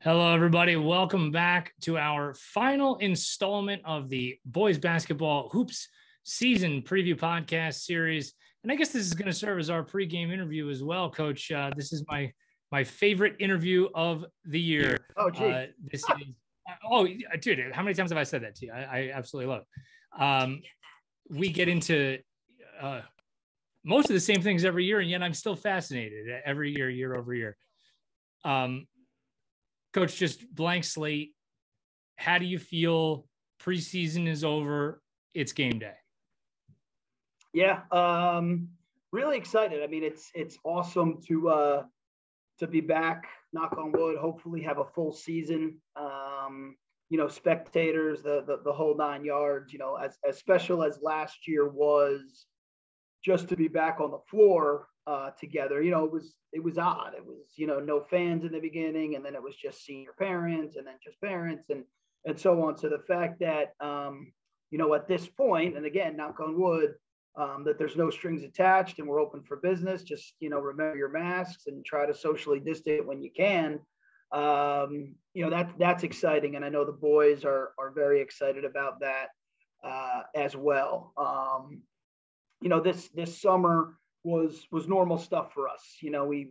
Hello, everybody. Welcome back to our final installment of the Boys Basketball Hoops Season Preview Podcast Series. And I guess this is going to serve as our pregame interview as well, Coach. This is my favorite interview of the year. Oh, gee. This is dude, how many times have I said that to you? I absolutely love it. We get into most of the same things every year, and yet I'm still fascinated every year, year over year. Coach, just blank slate. How do you feel? Preseason is over. It's game day. Yeah, really excited. I mean, it's awesome to be back. Knock on wood. Hopefully, have a full season. Spectators, the whole 9 yards. As special as last year was, just to be back on the floor together. It was odd. It was, no fans in the beginning, and then it was just senior parents, and then just parents, and so on. So the fact that, at this point, and again, knock on wood, that there's no strings attached and we're open for business, just, remember your masks and try to socially distance when you can. That's exciting. And I know the boys are very excited about that as well. This summer was normal stuff for us. We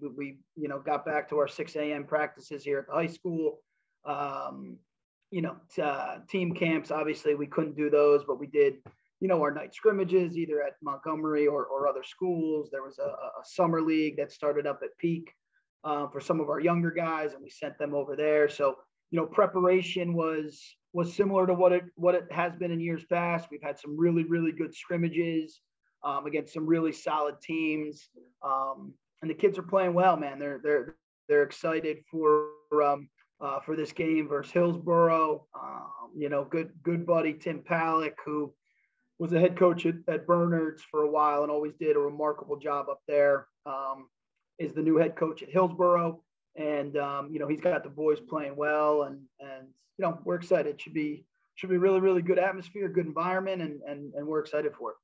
got back to our 6 a.m. practices here at the high school. Team camps, obviously we couldn't do those, but we did, our night scrimmages either at Montgomery or other schools. There was a summer league that started up at Peak for some of our younger guys, and we sent them over there. So, preparation was similar to what it has been in years past. We've had some really, really good scrimmages against some really solid teams, and the kids are playing well, man. They're excited for this game versus Hillsborough. Good buddy Tim Palick, who was the head coach at Bernard's for a while and always did a remarkable job up there, is the new head coach at Hillsborough, and he's got the boys playing well, and we're excited. Should be really, really good atmosphere, good environment, and we're excited for it.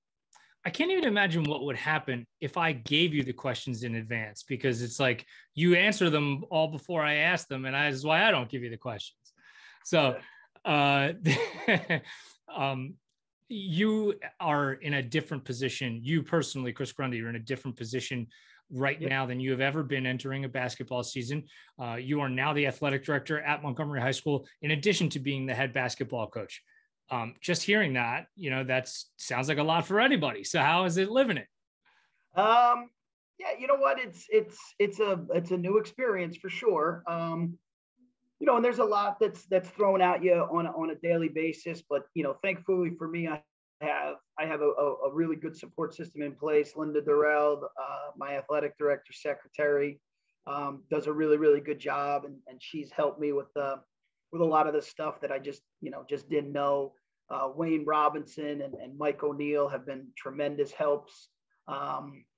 I can't even imagine what would happen if I gave you the questions in advance, because it's like you answer them all before I ask them, and that is why I don't give you the questions. So you are in a different position. You personally, Kris Grundy, you're in a different position right now than you have ever been entering a basketball season. You are now the athletic director at Montgomery High School, in addition to being the head basketball coach. Just hearing that, that sounds like a lot for anybody. So how is it living it? Yeah, you know what? It's a new experience for sure. And there's a lot that's thrown at you on a daily basis, but thankfully for me, I have a really good support system in place. Linda Durrell, my athletic director secretary, does a really, really good job, and she's helped me with a lot of the stuff that I just didn't know. Wayne Robinson and Mike O'Neill have been tremendous helps.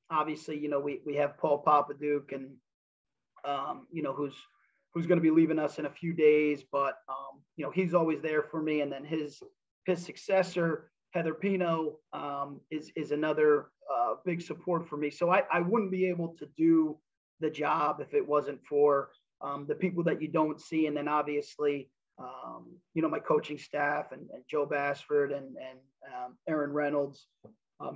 Obviously, we have Paul Papaduke, and who's going to be leaving us in a few days, but he's always there for me. And then his successor, Heather Pino, is another big support for me. So I wouldn't be able to do the job if it wasn't for the people that you don't see. And then obviously, my coaching staff and Joe Bassford and Aaron Reynolds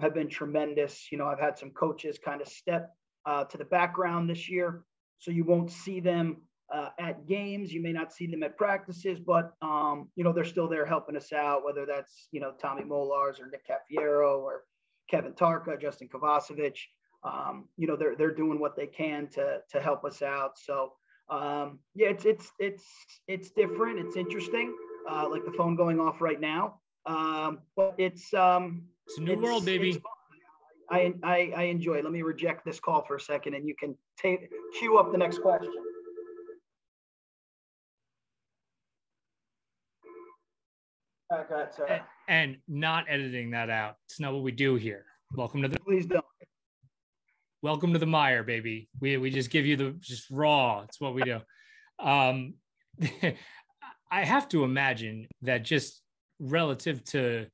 have been tremendous. I've had some coaches kind of step to the background this year, so you won't see them at games. You may not see them at practices, but they're still there helping us out, whether that's Tommy Molars or Nick Cafiero or Kevin Tarka, Justin Kovacevic. They're doing what they can to help us out. So it's different. It's interesting, like the phone going off right now. But it's a new world, baby. I enjoy it. Let me reject this call for a second, and you can queue up the next question. Go ahead, sir. And not editing that out. It's not what we do here. Please don't. Welcome to the MIRE, baby. We just give you just raw. It's what we do. I have to imagine that just relative to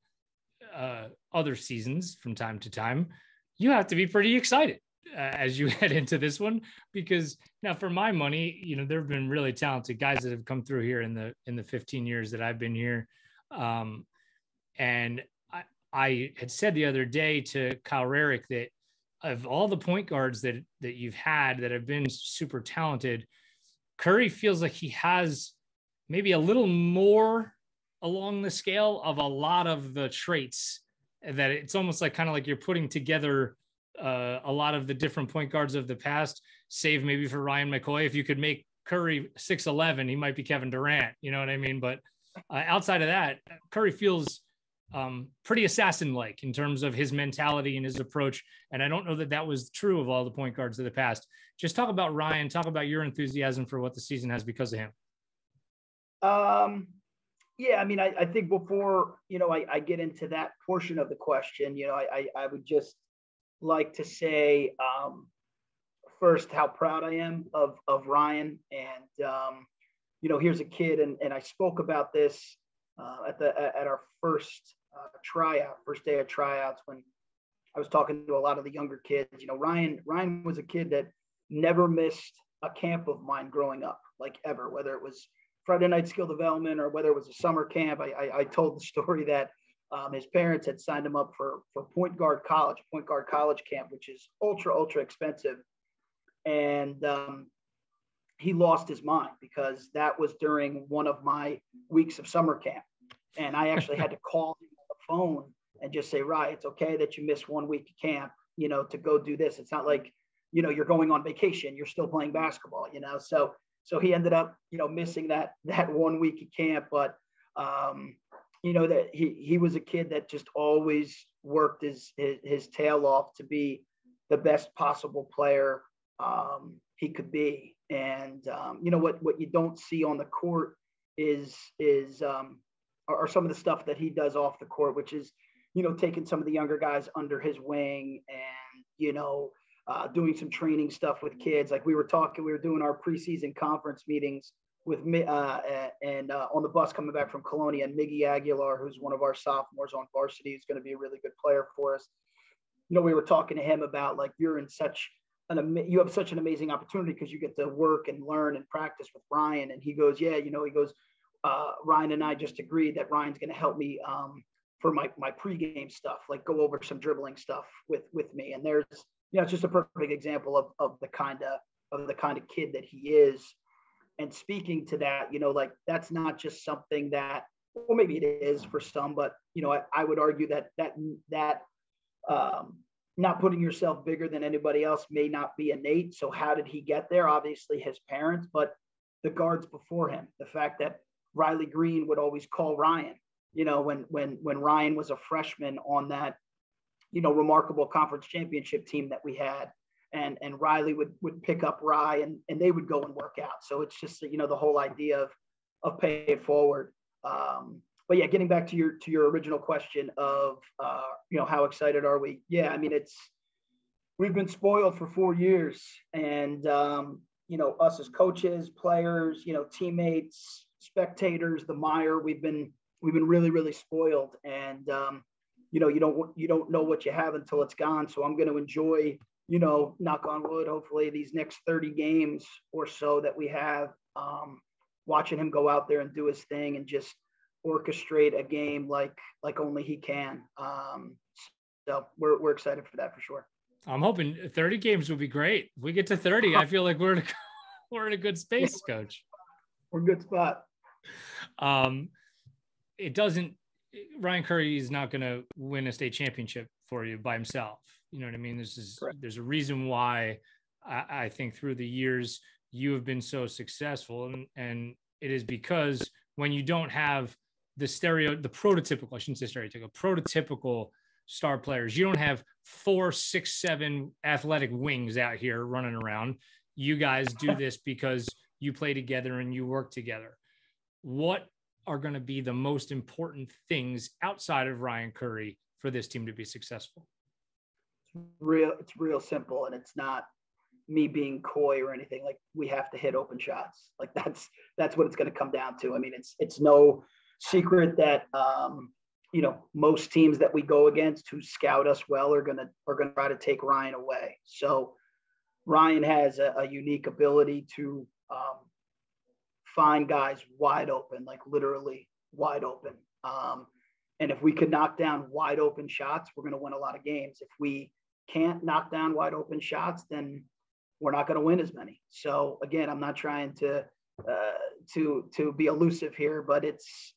other seasons from time to time, you have to be pretty excited. as you head into this one, because now for my money, there have been really talented guys that have come through here in the 15 years that I've been here. And I had said the other day to Kyle Rarick that of all the point guards that you've had that have been super talented, Curry feels like he has maybe a little more along the scale of a lot of the traits, that it's almost like kind of like you're putting together a lot of the different point guards of the past, save maybe for Ryan McCoy. If you could make Curry 6'11", he might be Kevin Durant, you know what I mean? But outside of that, Curry feels pretty assassin-like in terms of his mentality and his approach. And I don't know that was true of all the point guards of the past. Just talk about Ryan, talk about your enthusiasm for what the season has because of him. Yeah, I mean, I think before, I get into that portion of the question, I would just like to say, first, how proud I am of Ryan. And, here's a kid, and I spoke about this at our first first day of tryouts, when I was talking to a lot of the younger kids. Ryan was a kid that never missed a camp of mine growing up, like ever, whether it was Friday night skill development or whether it was a summer camp. I told the story that his parents had signed him up for point guard college camp, which is ultra expensive. And he lost his mind because that was during one of my weeks of summer camp. And I actually had to call him on the phone and just say, right, it's okay that you miss 1 week of camp, to go do this. It's not like, you're going on vacation, you're still playing basketball, So he ended up, missing that 1 week of camp. But, that he was a kid that just always worked his tail off to be the best possible player he could be. And, what you don't see on the court are some of the stuff that he does off the court, which is, taking some of the younger guys under his wing and, doing some training stuff with kids. Like we were doing our preseason conference meetings with me and on the bus coming back from Colonia, and Miggy Aguilar, who's one of our sophomores on varsity, who's going to be a really good player for us. We were talking to him about, like, you have such an amazing opportunity because you get to work and learn and practice with Ryan. And he goes, yeah, Ryan and I just agreed that Ryan's going to help me for my pregame stuff, like go over some dribbling stuff with me. And there's, it's just a perfect example of the kind of kid that he is. And speaking to that, like, that's not just something that, well, maybe it is for some, but, I would argue that not putting yourself bigger than anybody else may not be innate. So how did he get there? Obviously his parents, but the guards before him, the fact that Riley Green would always call Ryan, when Ryan was a freshman on that, remarkable conference championship team that we had, and Riley would pick up Ryan and they would go and work out. So it's just, the whole idea of paying it forward. But yeah, getting back to your original question of, how excited are we? Yeah, I mean, we've been spoiled for 4 years, and, us as coaches, players, teammates, spectators, the MIRE, we've been really, really spoiled. And, you don't know what you have until it's gone. So I'm going to enjoy, knock on wood, hopefully these next 30 games or so that we have, watching him go out there and do his thing and just orchestrate a game like only he can. So we're excited for that for sure. I'm hoping 30 games would be great. If we get to 30, I feel like we're in a good space, Coach. We're in a good spot. Ryan Curry is not going to win a state championship for you by himself. You know what I mean? There's a reason why I think through the years you have been so successful, and it is because when you don't have the prototypical star players, you don't have 4, 6, 7 athletic wings out here running around. You guys do this because you play together and you work together. What are going to be the most important things outside of Ryan Curry for this team to be successful? It's real simple, and it's not me being coy or anything. Like, we have to hit open shots. Like, that's what it's going to come down to. I mean, it's no secret that most teams that we go against who scout us well are gonna try to take Ryan away. So Ryan has a unique ability to find guys wide open, like literally wide open. And if we could knock down wide open shots, we're going to win a lot of games. If we can't knock down wide open shots, then we're not going to win as many. So again, I'm not trying to be elusive here, but it's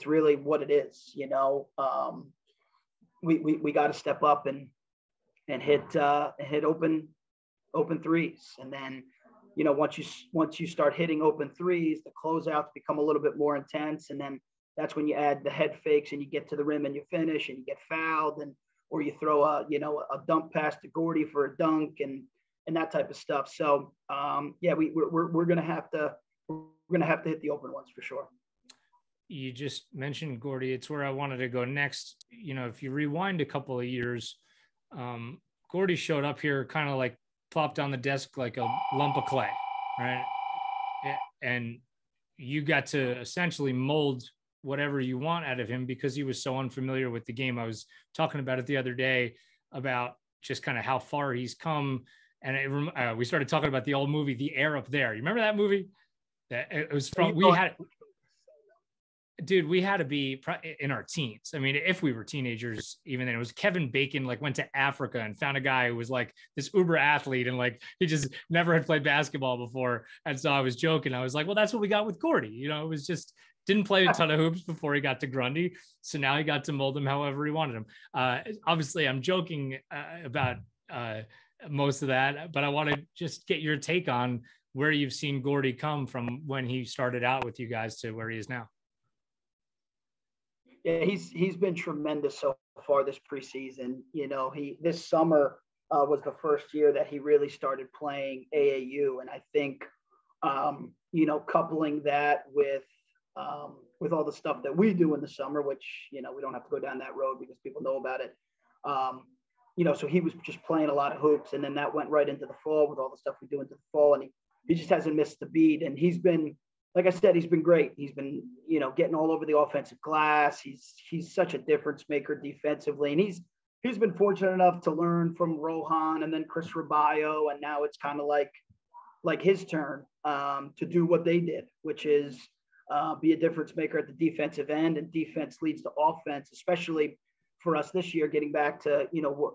really what it is. We got to step up and hit open threes. And then, once you start hitting open threes, the closeouts become a little bit more intense. And then that's when you add the head fakes and you get to the rim and you finish and you get fouled, or you throw a dump pass to Gordy for a dunk and that type of stuff. So we're going to have to hit the open ones for sure. You just mentioned Gordy. It's where I wanted to go next. If you rewind a couple of years, Gordy showed up here kind of like plopped on the desk like a lump of clay, right? And you got to essentially mold whatever you want out of him because he was so unfamiliar with the game. I was talking about it the other day about just kind of how far he's come. And we started talking about the old movie, The Air Up There. You remember that movie? It was from, we had to be in our teens. I mean, if we were teenagers, even then, it was Kevin Bacon, like went to Africa and found a guy who was like this uber athlete. And like, he just never had played basketball before. And so I was joking. I was like, well, that's what we got with Gordy. It was just, didn't play a ton of hoops before he got to Grundy. So now he got to mold him however he wanted him. Obviously I'm joking about most of that, but I want to just get your take on where you've seen Gordy come from when he started out with you guys to where he is now. Yeah, he's been tremendous so far this preseason. This summer was the first year that he really started playing AAU, and I think coupling that with all the stuff that we do in the summer, which we don't have to go down that road because people know about it. So he was just playing a lot of hoops, and then that went right into the fall with all the stuff we do into the fall, and he just hasn't missed a beat, and he's been. Like I said, he's been great. He's been, getting all over the offensive glass. He's such a difference maker defensively. And he's been fortunate enough to learn from Rohan and then Chris Rabayo. And now it's kind of like his turn to do what they did, which is be a difference maker at the defensive end. And defense leads to offense, especially for us this year, getting back to,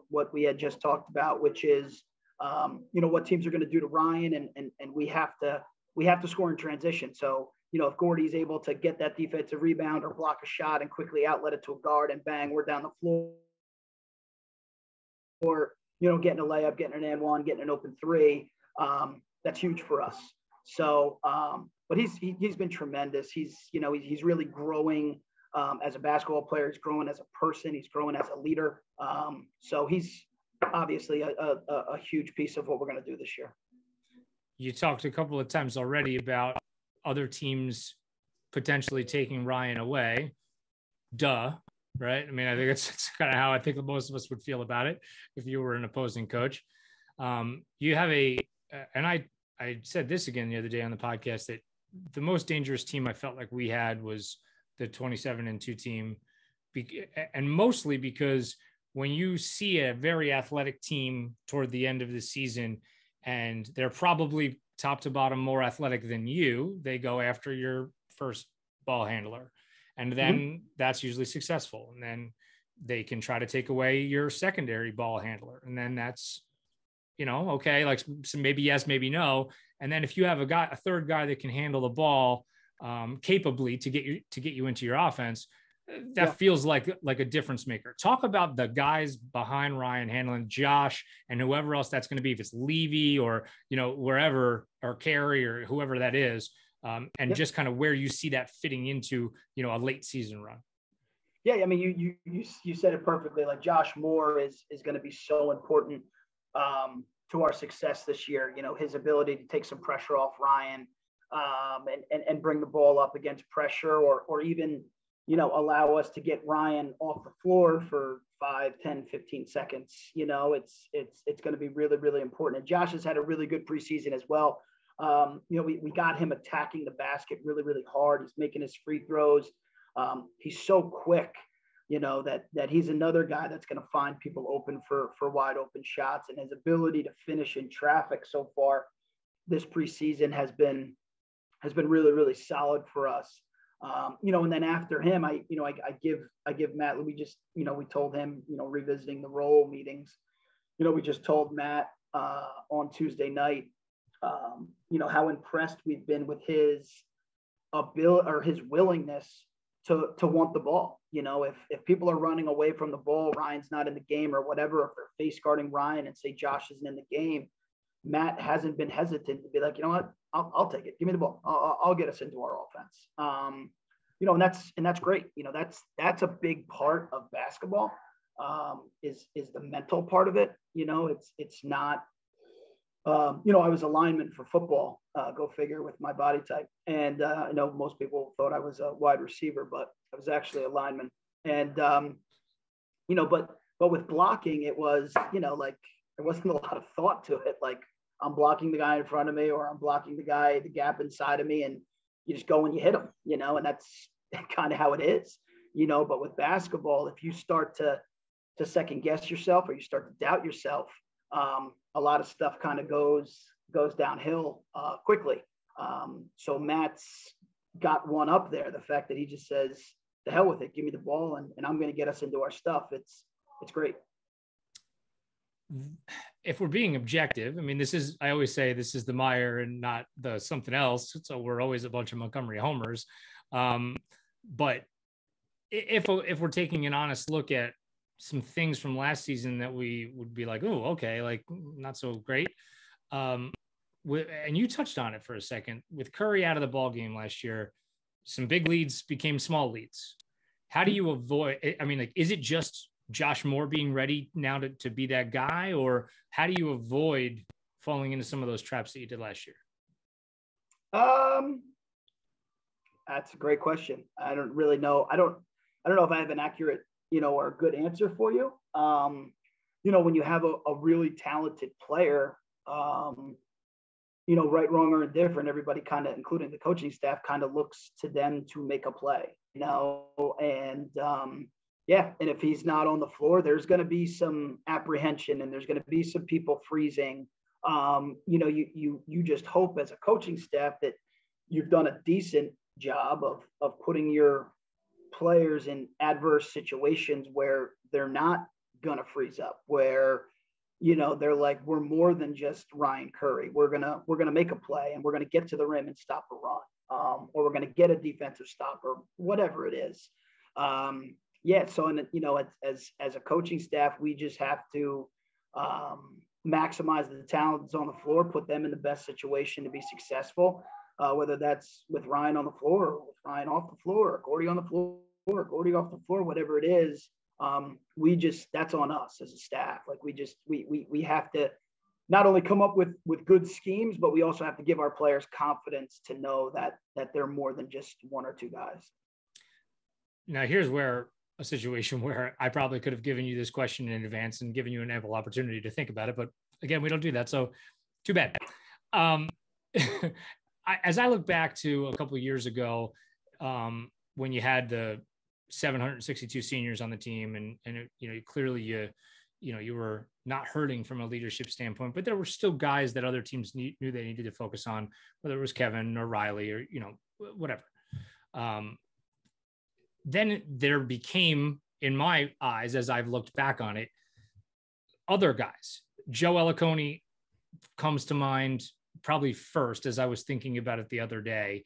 what we had just talked about, which is, what teams are going to do to Ryan. And we have to score in transition. So, if Gordy's able to get that defensive rebound or block a shot and quickly outlet it to a guard and bang, we're down the floor. Or, getting a layup, getting an and one, getting an open three, that's huge for us. So, but he's been tremendous. He's really growing as a basketball player. He's growing as a person. He's growing as a leader. So he's obviously a huge piece of what we're going to do this year. You talked a couple of times already about other teams potentially taking Ryan away. Duh, right? I mean, I think it's kind of how I think most of us would feel about it if you were an opposing coach. You have and I said this again the other day on the podcast, that the most dangerous team I felt like we had was the 27-2 team. And mostly because when you see a very athletic team toward the end of the season, and they're probably top to bottom more athletic than you, they go after your first ball handler. And then that's usually successful. And then they can try to take away your secondary ball handler. And then that's, okay, like so maybe yes, maybe no. And then if you have a third guy that can handle the ball capably to get you into your offense, that feels like a difference maker. Talk about the guys behind Ryan handling Josh and whoever else that's going to be, if it's Levy or, wherever, or Carey or whoever that is. And just kind of where you see that fitting into, a late season run. Yeah. I mean, you said it perfectly. Like Josh Moore is going to be so important to our success this year. His ability to take some pressure off Ryan and bring the ball up against pressure or even, allow us to get Ryan off the floor for 5, 10, 15 seconds. It's going to be really, really important. And Josh has had a really good preseason as well. We got him attacking the basket really, really hard. He's making his free throws. He's so quick. that he's another guy that's going to find people open for wide open shots, and his ability to finish in traffic so far this preseason has been really, really solid for us. And then after him, I give Matt, we told him, revisiting the role meetings, we just told Matt on Tuesday night, how impressed we've been with his ability or his willingness to want the ball. If people are running away from the ball, Ryan's not in the game or whatever, if they're face guarding Ryan and say Josh isn't in the game, Matt hasn't been hesitant to be like, you know what, I'll take it. Give me the ball. I'll get us into our offense. And that's great. That's a big part of basketball, is the mental part of it. It's not, I was a lineman for football, go figure, with my body type. And I know most people thought I was a wide receiver, but I was actually a lineman. And, but with blocking, it was, there wasn't a lot of thought to it. Like, I'm blocking the guy in front of me, or I'm blocking the gap inside of me, and you just go and you hit him, and that's kind of how it is, but with basketball, if you start to second guess yourself, or you start to doubt yourself, a lot of stuff kind of goes downhill quickly. So Matt's got one up there. The fact that he just says, "The hell with it, give me the ball, and I'm going to get us into our stuff." It's great. If we're being objective, I mean, I always say this is the MIRE and not the something else. So we're always a bunch of Montgomery homers. But if we're taking an honest look at some things from last season that we would be like, oh, okay, like not so great. And you touched on it for a second, with Curry out of the ball game last year, some big leads became small leads. How do you avoid, I mean, like, is it just Josh Moore being ready now to be that guy, or how do you avoid falling into some of those traps that you did last year? That's a great question. I don't really know. I don't know if I have an accurate, or a good answer for you. When you have a really talented player, right, wrong, or indifferent, everybody kind of, including the coaching staff, kind of looks to them to make a play, and and if he's not on the floor, there's going to be some apprehension, and there's going to be some people freezing. You just hope as a coaching staff that you've done a decent job of putting your players in adverse situations where they're not going to freeze up, where, they're like, we're more than just Ryan Curry. We're going to make a play, and we're going to get to the rim and stop a run, or we're going to get a defensive stop, or whatever it is. So, as a coaching staff, we just have to maximize the talents on the floor, put them in the best situation to be successful, whether that's with Ryan on the floor, or with Ryan off the floor, or Gordy on the floor, or Gordy off the floor, whatever it is. That's on us as a staff. Like, we have to not only come up with good schemes, but we also have to give our players confidence to know that they're more than just one or two guys. Now, here's where a situation where I probably could have given you this question in advance and given you an ample opportunity to think about it. But again, we don't do that. So too bad. As I look back to a couple of years ago, when you had the 762 seniors on the team, and clearly you were not hurting from a leadership standpoint, but there were still guys that other teams knew they needed to focus on, whether it was Kevin or Riley or, whatever. Then there became, in my eyes, as I've looked back on it, other guys. Joe Ellicone comes to mind probably first, as I was thinking about it the other day,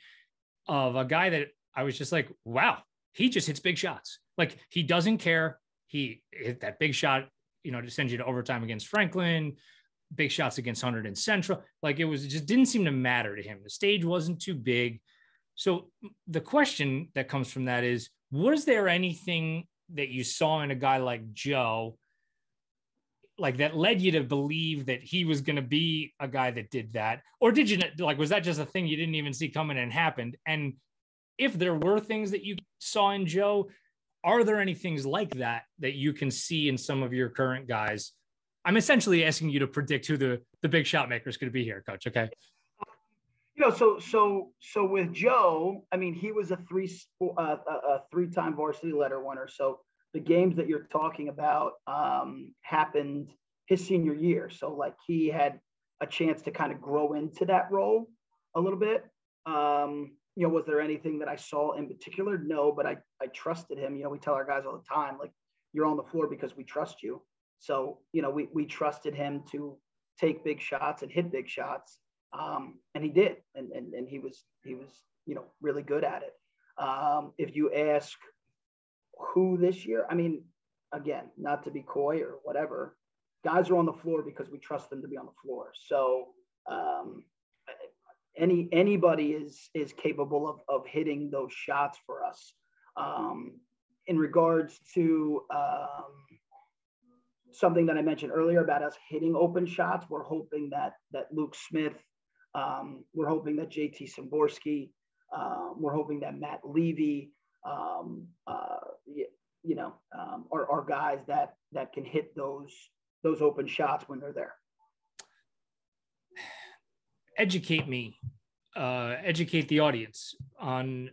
of a guy that I was just like, wow, he just hits big shots. Like, he doesn't care. He hit that big shot, to send you to overtime against Franklin, big shots against Hunterdon and Central. Like, it just didn't seem to matter to him. The stage wasn't too big. So the question that comes from that is, was there anything that you saw in a guy like Joe, like, that led you to believe that he was going to be a guy that did that? Or did you, like, was that just a thing you didn't even see coming and happened? And if there were things that you saw in Joe, are there any things like that you can see in some of your current guys? I'm essentially asking you to predict who the big shot maker is going to be here, Coach. Okay. So with Joe, I mean, he was a three-time varsity letter winner. So the games that you're talking about happened his senior year. So like he had a chance to kind of grow into that role a little bit. Was there anything that I saw in particular? No, but I trusted him. We tell our guys all the time, like, you're on the floor because we trust you. So, we trusted him to take big shots and hit big shots. And he did. And he was, really good at it. If you ask who this year, I mean, again, not to be coy or whatever, guys are on the floor because we trust them to be on the floor. So, anybody is capable of hitting those shots for us. In regards to something that I mentioned earlier about us hitting open shots, we're hoping that Luke Smith, we're hoping that JT Szymborski, we're hoping that Matt Levy, are guys that can hit those open shots when they're there. Educate me, educate the audience on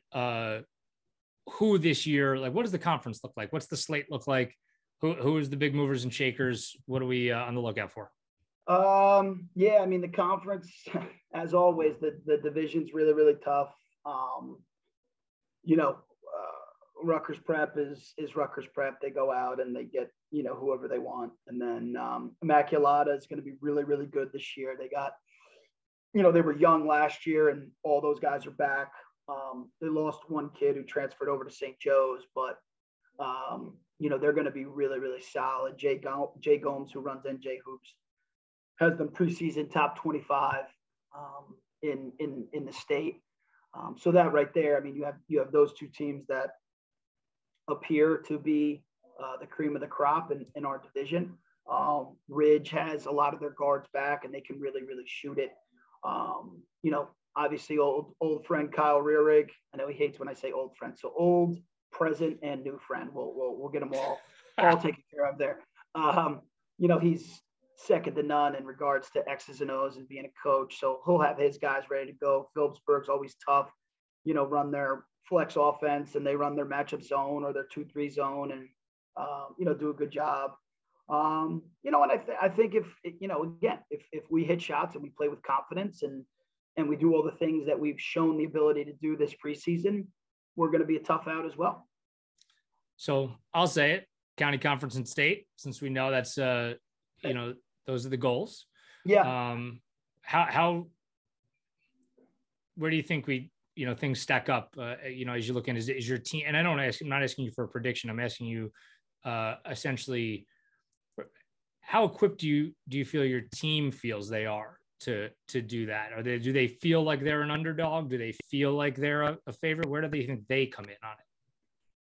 who this year, like, what does the conference look like? What's the slate look like? Who is the big movers and shakers? What are we on the lookout for? Yeah, I mean, the conference, as always, the division's really, really tough. Rutgers Prep is Rutgers Prep. They go out and they get, whoever they want. And then Immaculata is going to be really, really good this year. They got, they were young last year and all those guys are back. They lost one kid who transferred over to St. Joe's, but, they're going to be really, really solid. Jay Gomes, who runs NJ Hoops, has them preseason top 25 in the state. So that right there, I mean, you have those two teams that appear to be the cream of the crop in our division. Ridge has a lot of their guards back and they can really, really shoot it. Obviously old friend Kyle Rearig. I know he hates when I say old friend. So old, present, and new friend. We'll get them all taken care of there. He's second to none in regards to X's and O's and being a coach. So he'll have his guys ready to go. Phillipsburg's always tough, run their flex offense and they run their matchup zone or their 2-3 zone and, do a good job. And I think if we hit shots and we play with confidence and we do all the things that we've shown the ability to do this preseason, we're going to be a tough out as well. So I'll say it, county conference and state, since we know that's, those are the goals. Yeah. Where do you think things stack up, as you look in, is your team, and I'm not asking you for a prediction. I'm asking you essentially, how equipped do you feel your team feels they are to do that? Do they feel like they're an underdog? Do they feel like they're a favorite? Where do they think they come in on it?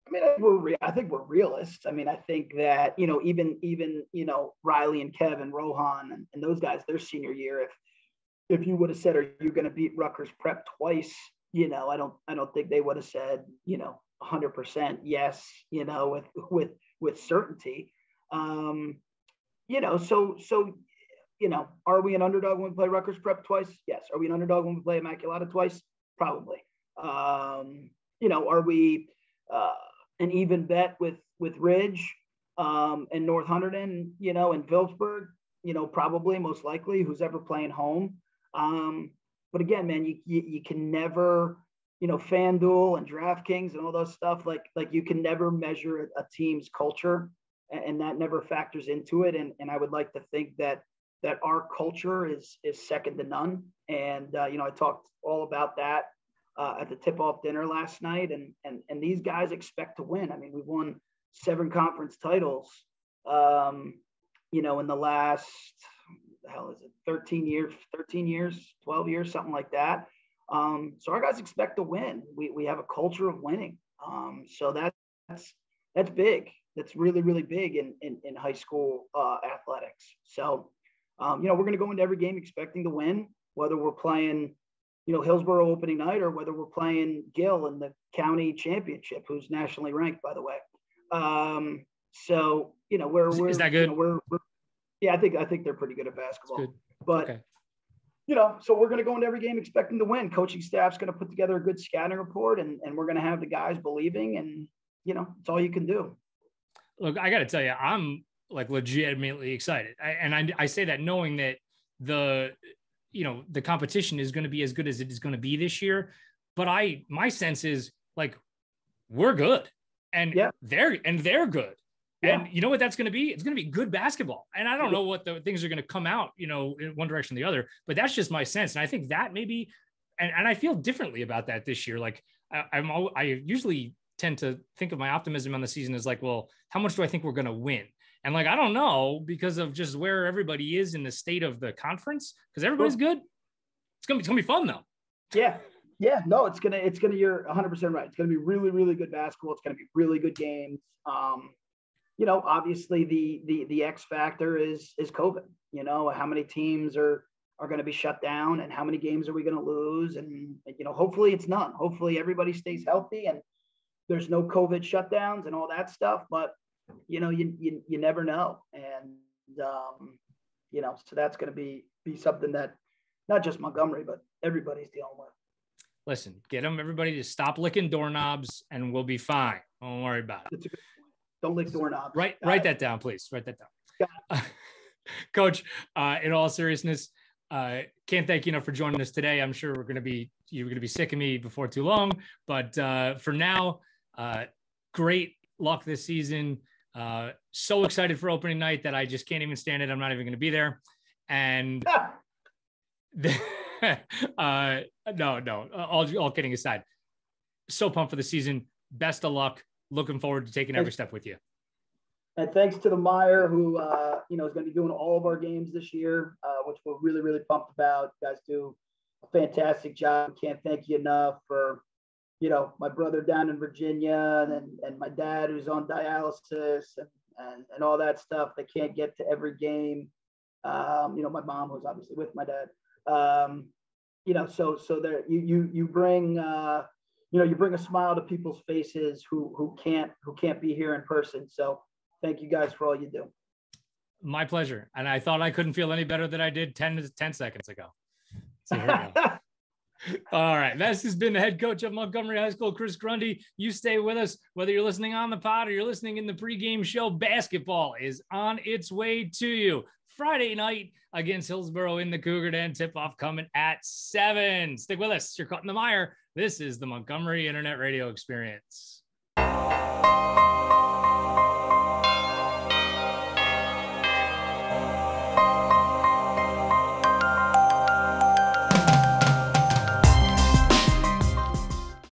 I mean, I think we're realists. I mean, I think that, even Riley and Kevin, Rohan and those guys, their senior year, if you would have said, are you going to beat Rutgers Prep twice? I don't think they would have said, 100% yes, with certainty. Are we an underdog when we play Rutgers Prep twice? Yes. Are we an underdog when we play Immaculata twice? Probably. Are we an even bet with Ridge and North Hunterdon, and Phillipsburg, probably, most likely, who's ever playing home. But again, man, you can never, FanDuel and DraftKings and all those stuff, like you can never measure a team's culture, and that never factors into it. And I would like to think that our culture is second to none. And, I talked all about that at the tip-off dinner last night, and these guys expect to win. I mean, we've won 7 conference titles, in the last, 13 years, 12 years, something like that. So our guys expect to win. We have a culture of winning. So that's big. That's really, really big in high school athletics. So, we're going to go into every game expecting to win, whether we're playing, Hillsborough opening night or whether we're playing Gill in the county championship, who's nationally ranked, by the way. So, we're is that good? Yeah, I think they're pretty good at basketball. Good. But okay. So we're going to go into every game expecting to win. Coaching staff's going to put together a good scouting report, and we're going to have the guys believing, and it's all you can do. Look, I got to tell you, I'm like legitimately excited. I say that knowing that the competition is going to be as good as it is going to be this year. But my sense is like, we're good and they're good. Yeah. And you know what that's going to be? It's going to be good basketball. And I don't know what the things are going to come out, in one direction or the other, but that's just my sense. And I think that maybe, and I feel differently about that this year. Like I usually tend to think of my optimism on the season as like, well, how much do I think we're going to win? And like, I don't know, because of just where everybody is in the state of the conference, because everybody's good. It's going to be fun though. Yeah. Yeah, no, it's gonna. You're 100% right. It's gonna be really, really good basketball. It's gonna be really good games. Obviously the X factor is COVID. How many teams are going to be shut down, and how many games are we going to lose? And hopefully it's none. Hopefully everybody stays healthy and there's no COVID shutdowns and all that stuff. But you never know, and so that's going to be something that not just Montgomery but everybody's dealing with. Listen, get everybody to stop licking doorknobs and we'll be fine. Don't worry about it. That's a good point. Don't lick doorknobs. Write that down, please. Write that down. Coach, in all seriousness, can't thank you enough for joining us today. I'm sure you're going to be sick of me before too long, but for now, great luck this season. So excited for opening night that I just can't even stand it. I'm not even going to be there. And no, all kidding aside, so pumped for the season. Best of luck. Looking forward to taking every step with you. And thanks to the MIRE who, is going to be doing all of our games this year, which we're really, really pumped about. You guys do a fantastic job. Can't thank you enough for, my brother down in Virginia and my dad who's on dialysis and all that stuff. They can't get to every game. My mom was obviously with my dad. So there you bring you bring a smile to people's faces who can't be here in person. So thank you guys for all you do. My pleasure. And I thought I couldn't feel any better than I did 10 seconds ago. So here we go. All right. This has been the head coach of Montgomery High School, Kris Grundy. You stay with us, whether you're listening on the pod or you're listening in the pregame show. Basketball is on its way to you. Friday night against Hillsborough in the Cougar Den. Tip-off coming at 7. Stick with us. You're caught in the mire. This is the Montgomery Internet Radio Experience.